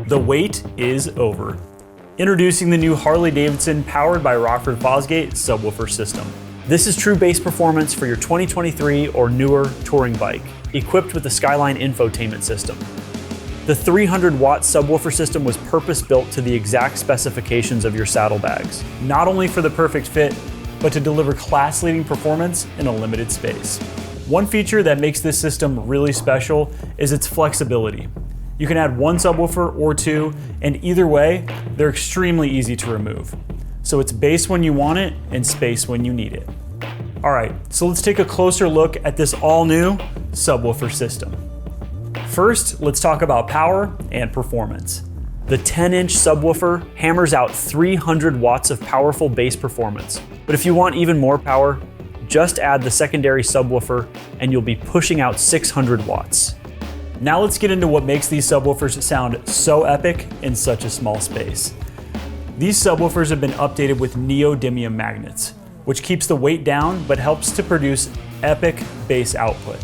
The wait is over. Introducing the new Harley-Davidson powered by Rockford Fosgate subwoofer system. This is true bass performance for your 2023 or newer touring bike, equipped with the Skyline infotainment system. The 300-watt subwoofer system was purpose-built to the exact specifications of your saddlebags, not only for the perfect fit, but to deliver class-leading performance in a limited space. One feature that makes this system really special is its flexibility. You can add one subwoofer or two, and either way, they're extremely easy to remove. So it's bass when you want it and space when you need it. All right, so let's take a closer look at this all-new subwoofer system. First, let's talk about power and performance. The 10-inch subwoofer hammers out 300 watts of powerful bass performance. But if you want even more power, just add the secondary subwoofer and you'll be pushing out 600 watts. Now let's get into what makes these subwoofers sound so epic in such a small space. These subwoofers have been updated with neodymium magnets, which keeps the weight down but helps to produce epic bass output.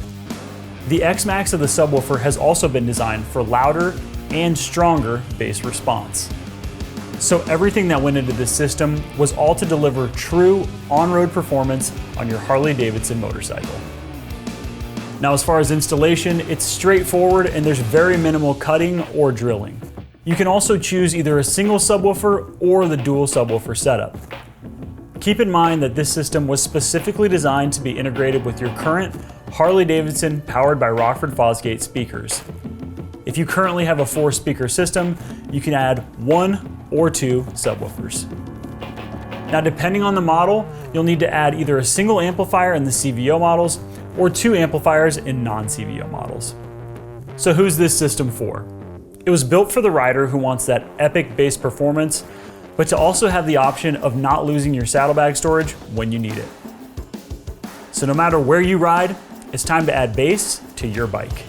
The X-Max of the subwoofer has also been designed for louder and stronger bass response. So everything that went into this system was all to deliver true on-road performance on your Harley-Davidson motorcycle. Now, as far as installation, it's straightforward and there's very minimal cutting or drilling. You can also choose either a single subwoofer or the dual subwoofer setup. Keep in mind that this system was specifically designed to be integrated with your current Harley-Davidson powered by Rockford Fosgate speakers. If you currently have a 4-speaker system, you can add 1 or 2 subwoofers. Now, depending on the model, you'll need to add either a single amplifier in the CVO models or 2 amplifiers in non-CVO models. So who's this system for? It was built for the rider who wants that epic bass performance, but to also have the option of not losing your saddlebag storage when you need it. So no matter where you ride, it's time to add bass to your bike.